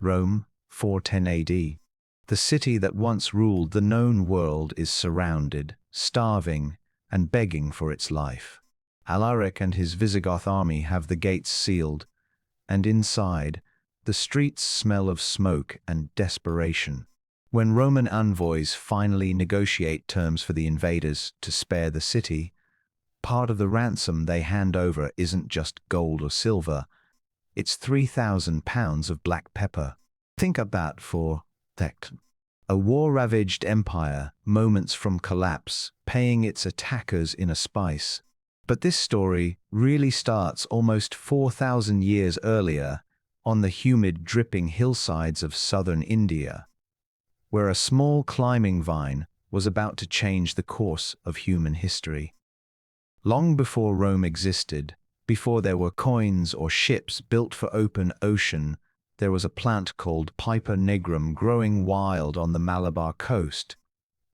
Rome, 410 AD. The city that once ruled the known world is surrounded, starving, and begging for its life. Alaric and his Visigoth army have the gates sealed, and inside, the streets smell of smoke and desperation. When Roman envoys finally negotiate terms for the invaders to spare the city, part of the ransom they hand over isn't just gold or silver, it's 3,000 pounds of black pepper. Think of that for that. A war-ravaged empire, moments from collapse, paying its attackers in a spice. But this story really starts almost 4,000 years earlier, on the humid, dripping hillsides of southern India, where a small climbing vine was about to change the course of human history. Long before Rome existed, before there were coins or ships built for open ocean, there was a plant called Piper nigrum growing wild on the Malabar coast,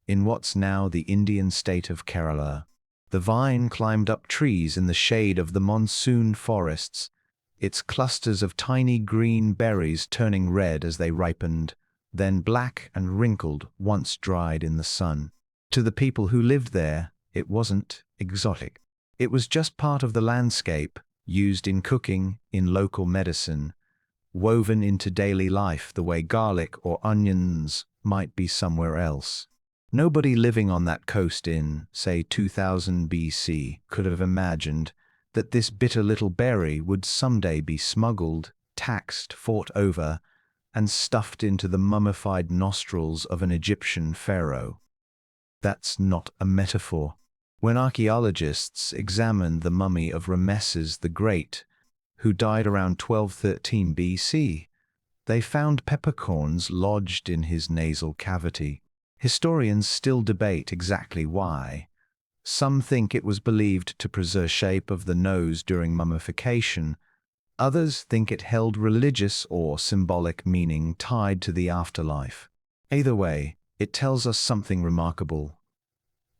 in what's now the Indian state of Kerala. The vine climbed up trees in the shade of the monsoon forests, its clusters of tiny green berries turning red as they ripened, then black and wrinkled once dried in the sun. To the people who lived there, it wasn't exotic. It was just part of the landscape, used in cooking, in local medicine, woven into daily life the way garlic or onions might be somewhere else. Nobody living on that coast in, say, 2000 BC could have imagined that this bitter little berry would someday be smuggled, taxed, fought over, and stuffed into the mummified nostrils of an Egyptian pharaoh. That's not a metaphor. When archaeologists examined the mummy of Ramesses the Great, who died around 1213 BC, they found peppercorns lodged in his nasal cavity. Historians still debate exactly why. Some think it was believed to preserve the shape of the nose during mummification. Others think it held religious or symbolic meaning tied to the afterlife. Either way, it tells us something remarkable.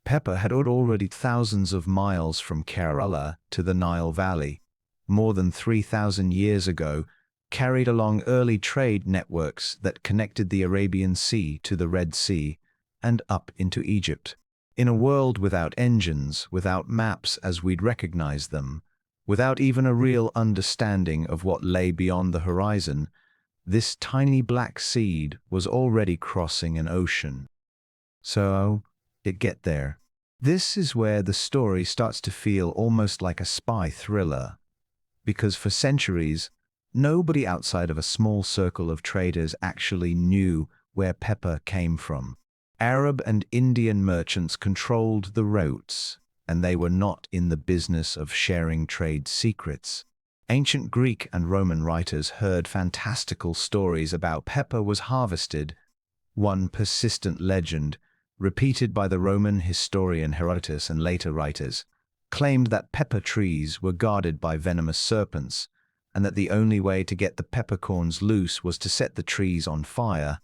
Pepper had already thousands of miles from Kerala to the Nile Valley, more than 3,000 years ago, carried along early trade networks that connected the Arabian Sea to the Red Sea and up into Egypt. In a world without engines, without maps as we'd recognize them, without even a real understanding of what lay beyond the horizon, this tiny black seed was already crossing an ocean. So, it get there. This is where the story starts to feel almost like a spy thriller, because for centuries, nobody outside of a small circle of traders actually knew where pepper came from. Arab and Indian merchants controlled the routes, and they were not in the business of sharing trade secrets. Ancient Greek and Roman writers heard fantastical stories about pepper was harvested. One persistent legend, repeated by the Roman historian Herodotus and later writers, claimed that pepper trees were guarded by venomous serpents, and that the only way to get the peppercorns loose was to set the trees on fire,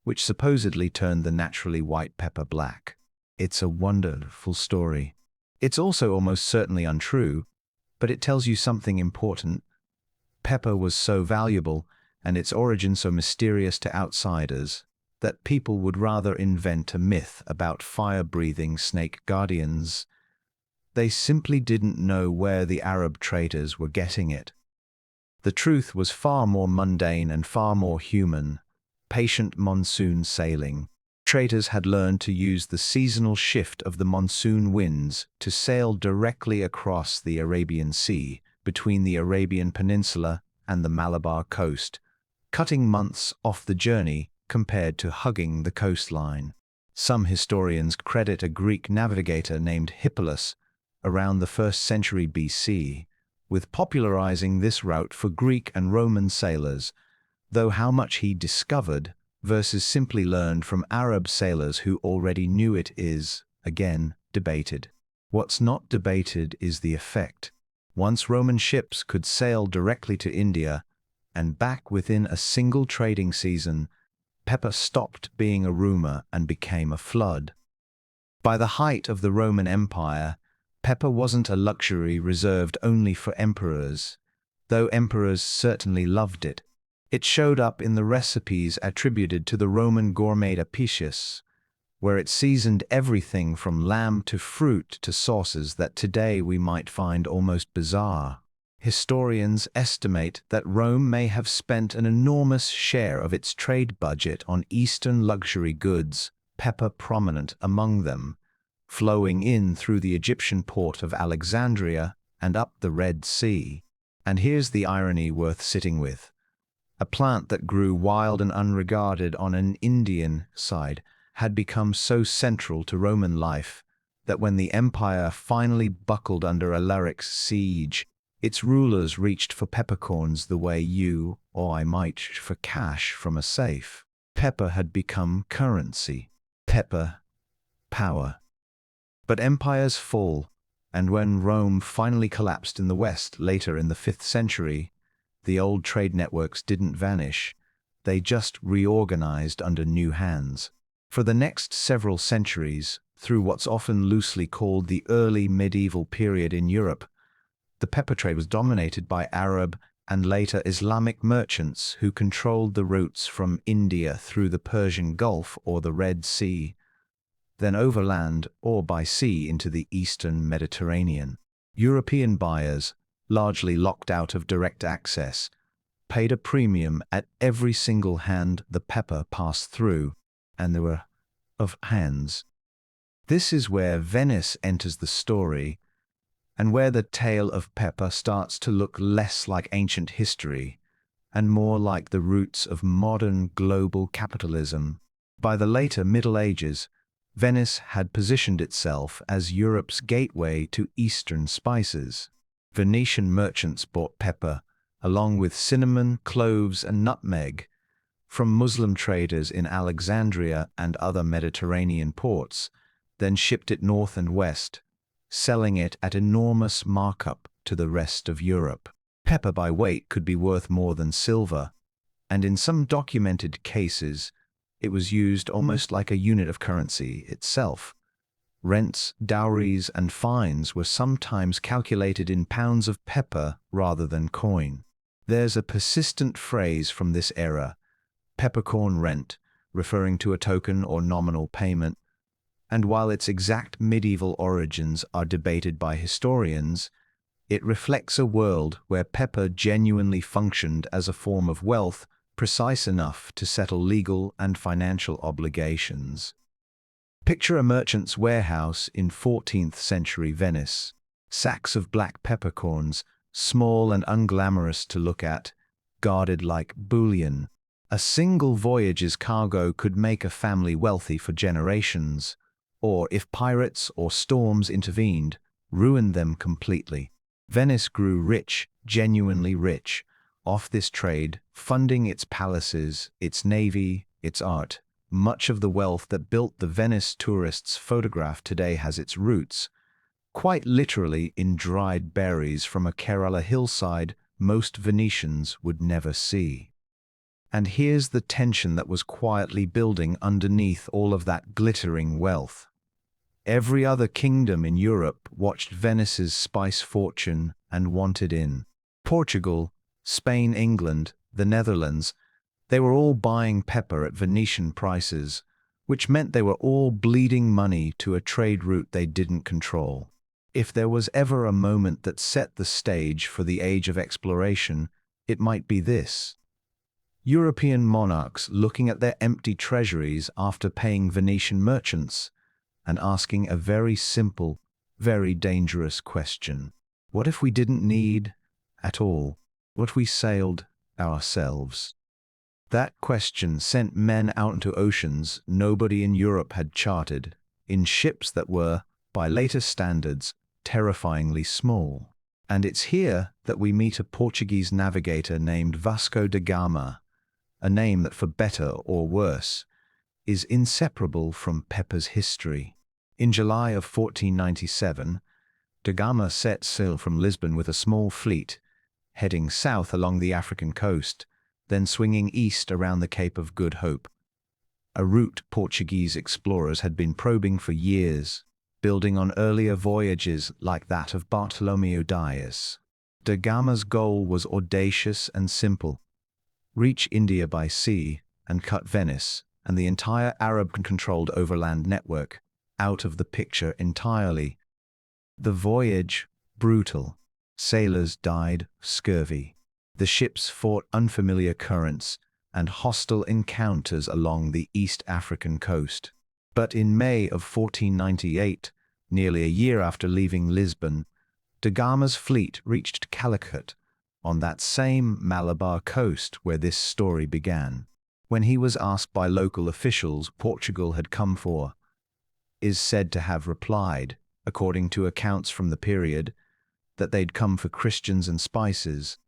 which supposedly turned the naturally white pepper black. It's a wonderful story. It's also almost certainly untrue, but it tells you something important. Pepper was so valuable, and its origin so mysterious to outsiders, that people would rather invent a myth about fire-breathing snake guardians. They simply didn't know where the Arab traders were getting it. The truth was far more mundane and far more human. Patient monsoon sailing. Traders had learned to use the seasonal shift of the monsoon winds to sail directly across the Arabian Sea, between the Arabian Peninsula and the Malabar coast, cutting months off the journey compared to hugging the coastline. Some historians credit a Greek navigator named Hippolus, around the 1st century BC, with popularizing this route for Greek and Roman sailors, though how much he discovered versus simply learned from Arab sailors who already knew it is, again, debated. What's not debated is the effect. Once Roman ships could sail directly to India and back within a single trading season, pepper stopped being a rumor and became a flood. By the height of the Roman Empire, pepper wasn't a luxury reserved only for emperors, though emperors certainly loved it. It showed up in the recipes attributed to the Roman gourmet Apicius, where it seasoned everything from lamb to fruit to sauces that today we might find almost bizarre. Historians estimate that Rome may have spent an enormous share of its trade budget on Eastern luxury goods, pepper prominent among them, flowing in through the Egyptian port of Alexandria and up the Red Sea. And here's the irony worth sitting with. A plant that grew wild and unregarded on an Indian side had become so central to Roman life that when the empire finally buckled under Alaric's siege, its rulers reached for peppercorns the way you or I might for cash from a safe. Pepper had become currency. Pepper, power. But empires fall, and when Rome finally collapsed in the West later in the 5th century, the old trade networks didn't vanish. They just reorganized under new hands. For the next several centuries, through what's often loosely called the early medieval period in Europe, the pepper trade was dominated by Arab and later Islamic merchants who controlled the routes from India through the Persian Gulf or the Red Sea, then overland or by sea into the eastern Mediterranean. European buyers, largely locked out of direct access, paid a premium at every single hand the pepper passed through, and there were of hands. This is where Venice enters the story, and where the tale of pepper starts to look less like ancient history and more like the roots of modern global capitalism. By the later Middle Ages, Venice had positioned itself as Europe's gateway to Eastern spices. Venetian merchants bought pepper, along with cinnamon, cloves, and nutmeg, from Muslim traders in Alexandria and other Mediterranean ports, then shipped it north and west, selling it at enormous markup to the rest of Europe. Pepper by weight could be worth more than silver, and in some documented cases, it was used almost like a unit of currency itself. Rents, dowries, and fines were sometimes calculated in pounds of pepper rather than coin. There's a persistent phrase from this era, peppercorn rent, referring to a token or nominal payment, and while its exact medieval origins are debated by historians, it reflects a world where pepper genuinely functioned as a form of wealth precise enough to settle legal and financial obligations. Picture a merchant's warehouse in 14th century Venice. Sacks of black peppercorns, small and unglamorous to look at, guarded like bullion. A single voyage's cargo could make a family wealthy for generations, or if pirates or storms intervened, ruined them completely. Venice grew rich, genuinely rich, off this trade, funding its palaces, its navy, its art. Much of the wealth that built the Venice tourists photograph today has its roots, quite literally in dried berries from a Kerala hillside most Venetians would never see. And here's the tension that was quietly building underneath all of that glittering wealth. Every other kingdom in Europe watched Venice's spice fortune and wanted in. Portugal, Spain, England, the Netherlands, they were all buying pepper at Venetian prices, which meant they were all bleeding money to a trade route they didn't control. If there was ever a moment that set the stage for the age of exploration, it might be this. European monarchs looking at their empty treasuries after paying Venetian merchants and asking a very simple, very dangerous question. What if we didn't need at all? What if we sailed ourselves? That question sent men out into oceans nobody in Europe had charted, in ships that were, by later standards, terrifyingly small. And it's here that we meet a Portuguese navigator named Vasco da Gama, a name that, for better or worse, is inseparable from pepper's history. In July of 1497, da Gama set sail from Lisbon with a small fleet, heading south along the African coast, then swinging east around the Cape of Good Hope, a route Portuguese explorers had been probing for years, building on earlier voyages like that of Bartolomeu Dias. Da Gama's goal was audacious and simple: reach India by sea, and cut Venice and the entire Arab-controlled overland network out of the picture entirely. The voyage, brutal. Sailors died of scurvy. The ships fought unfamiliar currents and hostile encounters along the East African coast. But in May of 1498, nearly a year after leaving Lisbon, da Gama's fleet reached Calicut, on that same Malabar coast where this story began. When he was asked by local officials what Portugal had come for, is said to have replied, according to accounts from the period, that they'd come for Christians and spices,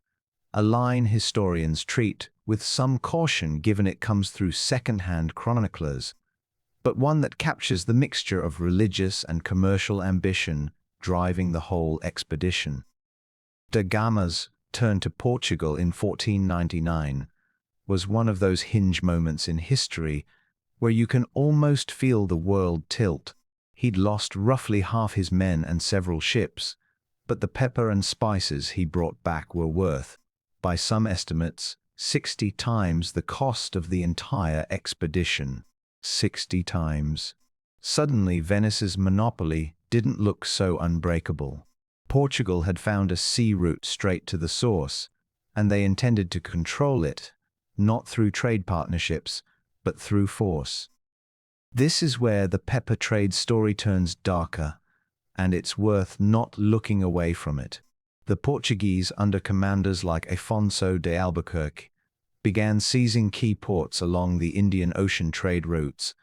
a line historians treat with some caution given it comes through second-hand chroniclers, but one that captures the mixture of religious and commercial ambition driving the whole expedition. Da Gama's turn to Portugal in 1499 was one of those hinge moments in history where you can almost feel the world tilt. He'd lost roughly half his men and several ships, but the pepper and spices he brought back were worth, by some estimates, 60 times the cost of the entire expedition. 60 times. Suddenly, Venice's monopoly didn't look so unbreakable. Portugal had found a sea route straight to the source, and they intended to control it, not through trade partnerships, but through force. This is where the pepper trade story turns darker, and it's worth not looking away from it. The Portuguese, under commanders like Afonso de Albuquerque, began seizing key ports along the Indian Ocean trade routes,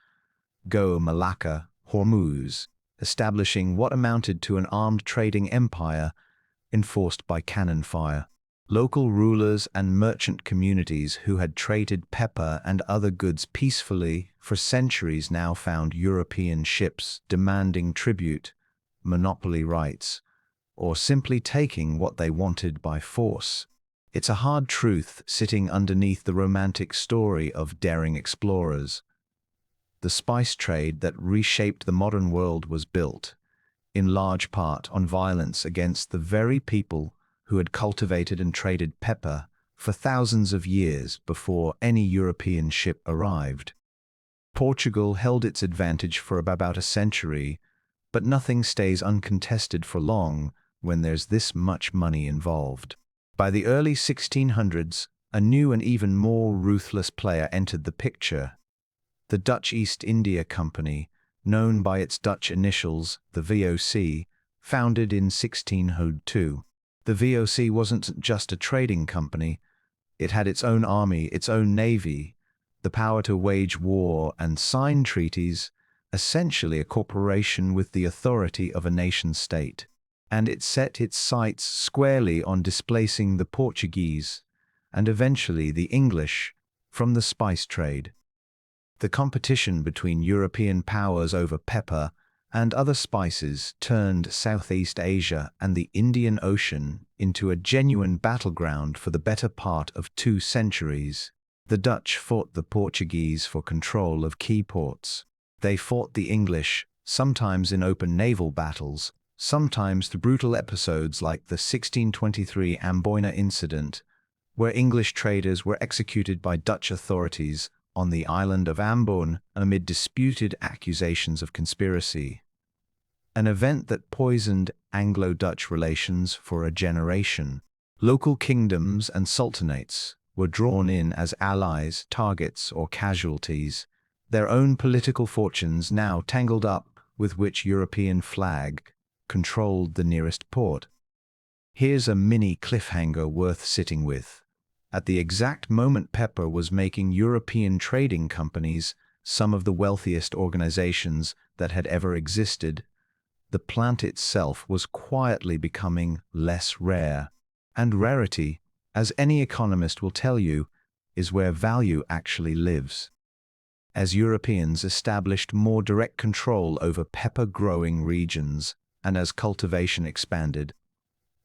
Goa, Malacca, Hormuz, establishing what amounted to an armed trading empire enforced by cannon fire. Local rulers and merchant communities who had traded pepper and other goods peacefully for centuries now found European ships demanding tribute, monopoly rights, or simply taking what they wanted by force. It's a hard truth sitting underneath the romantic story of daring explorers. The spice trade that reshaped the modern world was built, in large part, on violence against the very people who had cultivated and traded pepper for thousands of years before any European ship arrived. Portugal held its advantage for about a century, but nothing stays uncontested for long when there's this much money involved. By the early 1600s, a new and even more ruthless player entered the picture. The Dutch East India Company, known by its Dutch initials, the VOC, founded in 1602. The VOC wasn't just a trading company. It had its own army, its own navy, the power to wage war and sign treaties, essentially a corporation with the authority of a nation-state. And it set its sights squarely on displacing the Portuguese, and eventually the English, from the spice trade. The competition between European powers over pepper and other spices turned Southeast Asia and the Indian Ocean into a genuine battleground for the better part of 2 centuries. The Dutch fought the Portuguese for control of key ports. They fought the English, sometimes in open naval battles, sometimes through brutal episodes like the 1623 Amboina incident, where English traders were executed by Dutch authorities on the island of Ambon amid disputed accusations of conspiracy. An event that poisoned Anglo-Dutch relations for a generation. Local kingdoms and sultanates were drawn in as allies, targets, or casualties, their own political fortunes now tangled up with which European flag controlled the nearest port. Here's a mini cliffhanger worth sitting with. At the exact moment pepper was making European trading companies some of the wealthiest organizations that had ever existed, the plant itself was quietly becoming less rare. And rarity, as any economist will tell you, is where value actually lives. As Europeans established more direct control over pepper-growing regions, and as cultivation expanded,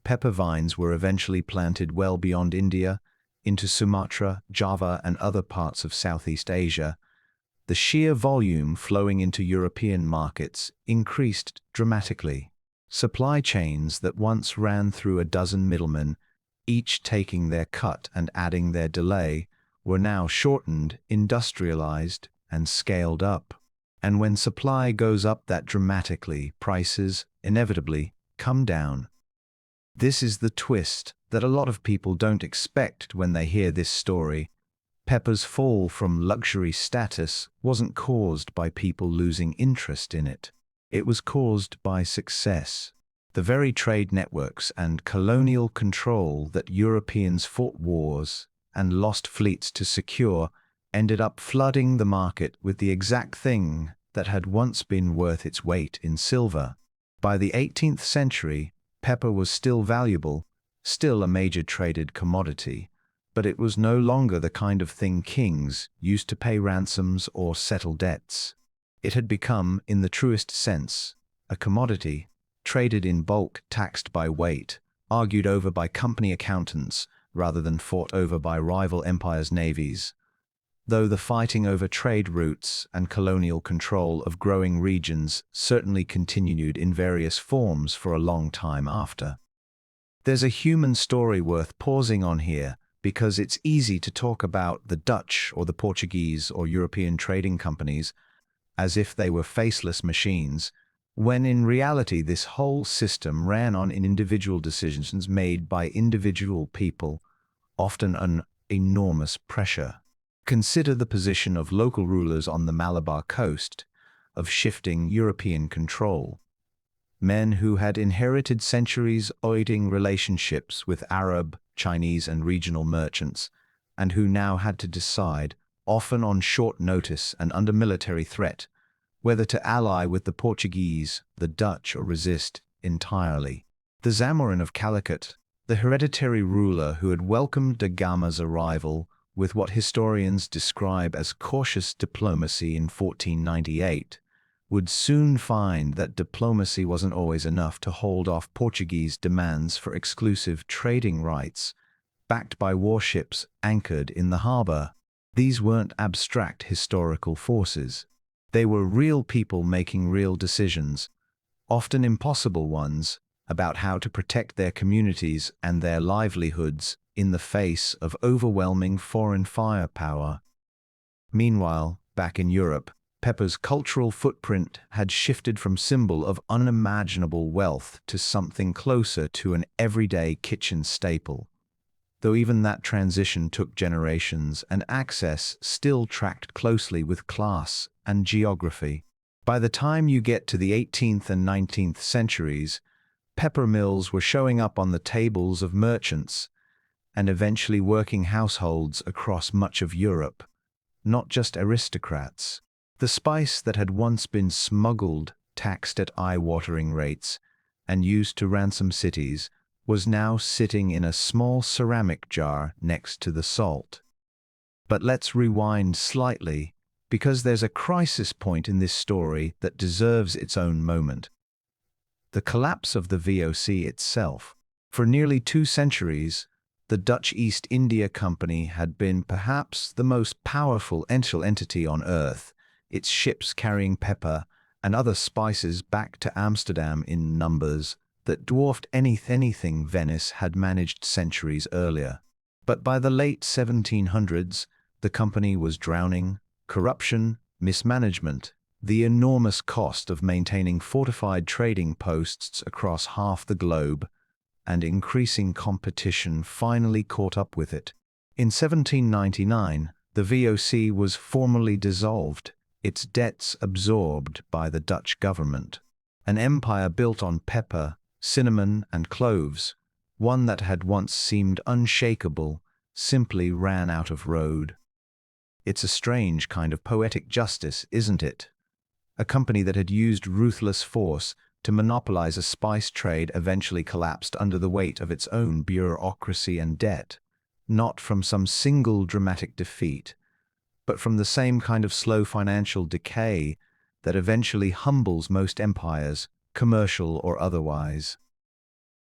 pepper vines were eventually planted well beyond India, into Sumatra, Java, and other parts of Southeast Asia. The sheer volume flowing into European markets increased dramatically. Supply chains that once ran through a dozen middlemen, each taking their cut and adding their delay, were now shortened, industrialized, and scaled up. And when supply goes up that dramatically, prices inevitably come down. This is the twist that a lot of people don't expect when they hear this story. Pepper's fall from luxury status wasn't caused by people losing interest in it. It was caused by success. The very trade networks and colonial control that Europeans fought wars and lost fleets to secure ended up flooding the market with the exact thing that had once been worth its weight in silver. By the 18th century, pepper was still valuable, still a major traded commodity, but it was no longer the kind of thing kings used to pay ransoms or settle debts. It had become, in the truest sense, a commodity, traded in bulk, taxed by weight, argued over by company accountants rather than fought over by rival empires' navies. Though the fighting over trade routes and colonial control of growing regions certainly continued in various forms for a long time after. There's a human story worth pausing on here, because it's easy to talk about the Dutch or the Portuguese or European trading companies as if they were faceless machines, when in reality this whole system ran on individual decisions made by individual people, often under enormous pressure. Consider the position of local rulers on the Malabar coast, of shifting European control. Men who had inherited centuries-old relationships with Arab, Chinese, and regional merchants, and who now had to decide, often on short notice and under military threat, whether to ally with the Portuguese, the Dutch, or resist entirely. The Zamorin of Calicut, the hereditary ruler who had welcomed da Gama's arrival with what historians describe as cautious diplomacy in 1498, would soon find that diplomacy wasn't always enough to hold off Portuguese demands for exclusive trading rights, backed by warships anchored in the harbor. These weren't abstract historical forces. They were real people making real decisions, often impossible ones, about how to protect their communities and their livelihoods in the face of overwhelming foreign firepower. Meanwhile, back in Europe, pepper's cultural footprint had shifted from symbol of unimaginable wealth to something closer to an everyday kitchen staple. Though even that transition took generations and access still tracked closely with class and geography. By the time you get to the 18th and 19th centuries, pepper mills were showing up on the tables of merchants and eventually working households across much of Europe, not just aristocrats. The spice that had once been smuggled, taxed at eye-watering rates, and used to ransom cities, was now sitting in a small ceramic jar next to the salt. But let's rewind slightly, because there's a crisis point in this story that deserves its own moment. The collapse of the VOC itself. For nearly 2 centuries, the Dutch East India Company had been perhaps the most powerful entity on earth, its ships carrying pepper and other spices back to Amsterdam in numbers that dwarfed anything Venice had managed centuries earlier. But by the late 1700s, the company was drowning. Corruption, mismanagement, the enormous cost of maintaining fortified trading posts across half the globe, and increasing competition finally caught up with it. In 1799, the VOC was formally dissolved, its debts absorbed by the Dutch government. An empire built on pepper, cinnamon, and cloves, one that had once seemed unshakable, simply ran out of road. It's a strange kind of poetic justice, isn't it? A company that had used ruthless force to monopolize a spice trade eventually collapsed under the weight of its own bureaucracy and debt, not from some single dramatic defeat, but from the same kind of slow financial decay that eventually humbles most empires, commercial or otherwise.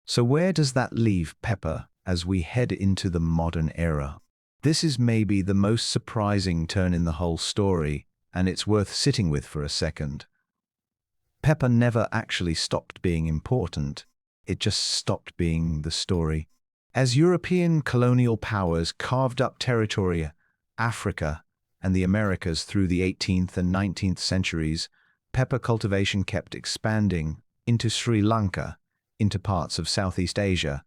So where does that leave pepper as we head into the modern era? This is maybe the most surprising turn in the whole story, and it's worth sitting with for a second. Pepper never actually stopped being important. It just stopped being the story. As European colonial powers carved up territory Africa, and the Americas through the 18th and 19th centuries, pepper cultivation kept expanding into Sri Lanka, into parts of Southeast Asia,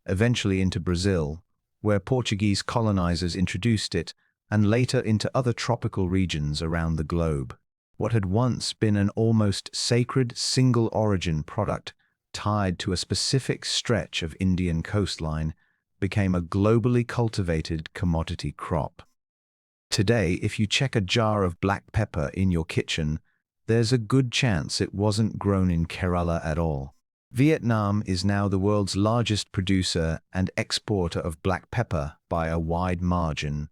eventually into Brazil, where Portuguese colonizers introduced it, and later into other tropical regions around the globe. What had once been an almost sacred single-origin product tied to a specific stretch of Indian coastline became a globally cultivated commodity crop. Today, if you check a jar of black pepper in your kitchen, there's a good chance it wasn't grown in Kerala at all. Vietnam is now the world's largest producer and exporter of black pepper by a wide margin,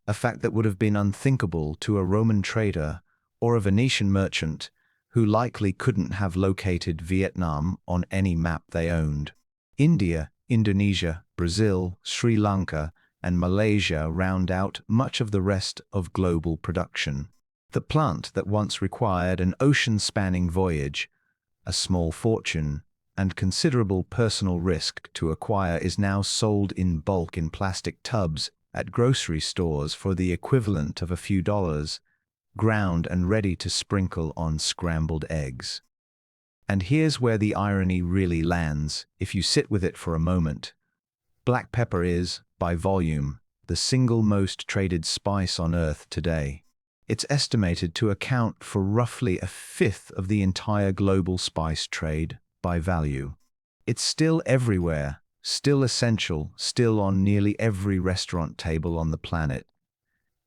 a fact that would have been unthinkable to a Roman trader or a Venetian merchant who likely couldn't have located Vietnam on any map they owned. India, Indonesia, Brazil, Sri Lanka, and Malaysia round out much of the rest of global production. The plant that once required an ocean-spanning voyage, a small fortune, and considerable personal risk to acquire is now sold in bulk in plastic tubs at grocery stores for the equivalent of a few dollars, ground and ready to sprinkle on scrambled eggs. And here's where the irony really lands, if you sit with it for a moment. Black pepper is, by volume, the single most traded spice on Earth today. It's estimated to account for roughly a fifth of the entire global spice trade by value. It's still everywhere, still essential, still on nearly every restaurant table on the planet.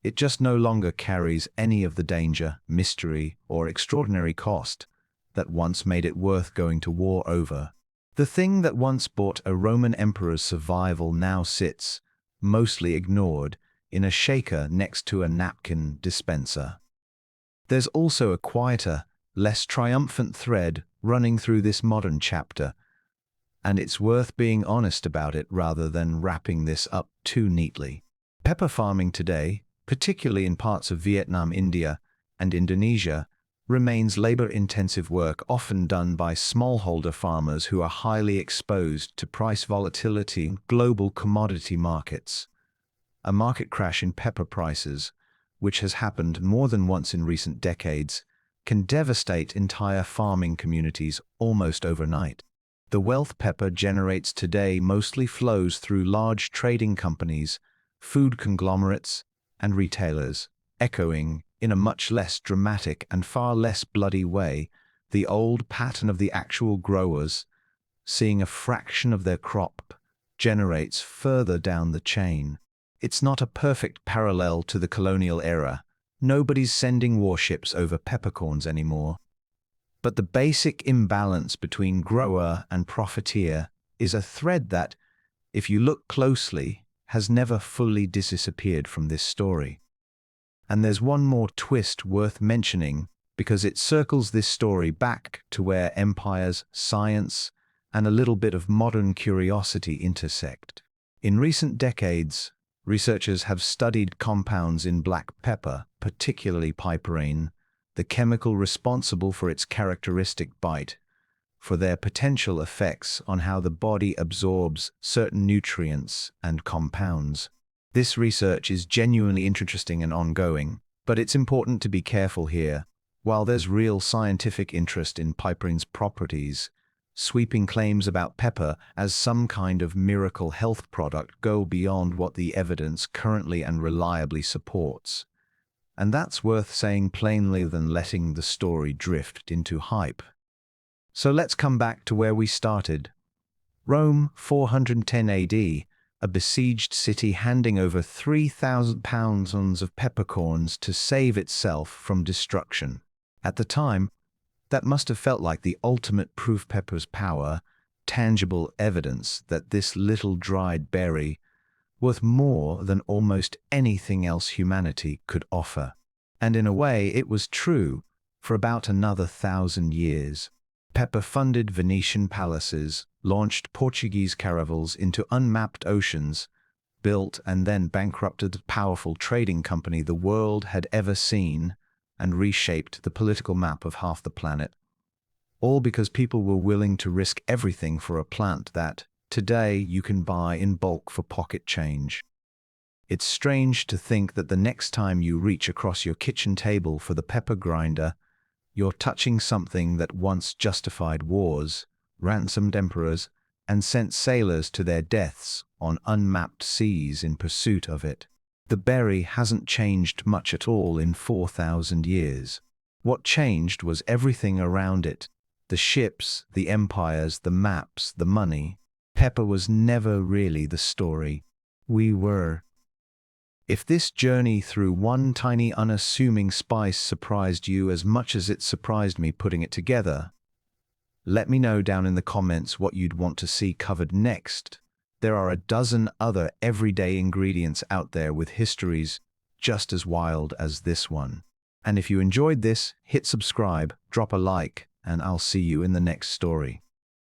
It just no longer carries any of the danger, mystery, or extraordinary cost that once made it worth going to war over. The thing that once bought a Roman emperor's survival now sits, mostly ignored, in a shaker next to a napkin dispenser. There's also a quieter, less triumphant thread running through this modern chapter, and it's worth being honest about it rather than wrapping this up too neatly. Pepper farming today, particularly in parts of Vietnam, India, and Indonesia, remains labor-intensive work often done by smallholder farmers who are highly exposed to price volatility in global commodity markets. A market crash in pepper prices, which has happened more than once in recent decades, can devastate entire farming communities almost overnight. The wealth pepper generates today mostly flows through large trading companies, food conglomerates, and retailers, echoing, in a much less dramatic and far less bloody way, the old pattern of the actual growers, seeing a fraction of their crop, generates further down the chain. It's not a perfect parallel to the colonial era. Nobody's sending warships over peppercorns anymore. But the basic imbalance between grower and profiteer is a thread that, if you look closely, has never fully disappeared from this story. And there's one more twist worth mentioning because it circles this story back to where empires, science, and a little bit of modern curiosity intersect. In recent decades, researchers have studied compounds in black pepper, particularly piperine, the chemical responsible for its characteristic bite, for their potential effects on how the body absorbs certain nutrients and compounds. This research is genuinely interesting and ongoing, but it's important to be careful here. While there's real scientific interest in piperine's properties, sweeping claims about pepper as some kind of miracle health product go beyond what the evidence currently and reliably supports. And that's worth saying plainly than letting the story drift into hype. So let's come back to where we started. Rome, 410 AD, a besieged city handing over 3,000 pounds of peppercorns to save itself from destruction. At the time, that must have felt like the ultimate proof pepper's power, tangible evidence that this little dried berry worth more than almost anything else humanity could offer. And in a way, it was true for about another 1,000 years. Pepper funded Venetian palaces, launched Portuguese caravels into unmapped oceans, built and then bankrupted the powerful trading company the world had ever seen, and reshaped the political map of half the planet. All because people were willing to risk everything for a plant that, today, you can buy in bulk for pocket change. It's strange to think that the next time you reach across your kitchen table for the pepper grinder, you're touching something that once justified wars, ransomed emperors, and sent sailors to their deaths on unmapped seas in pursuit of it. The berry hasn't changed much at all in 4,000 years. What changed was everything around it: the ships, the empires, the maps, the money. Pepper was never really the story. We were. If this journey through one tiny unassuming spice surprised you as much as it surprised me putting it together, let me know down in the comments what you'd want to see covered next. There are a dozen other everyday ingredients out there with histories just as wild as this one. And if you enjoyed this, hit subscribe, drop a like, and I'll see you in the next story.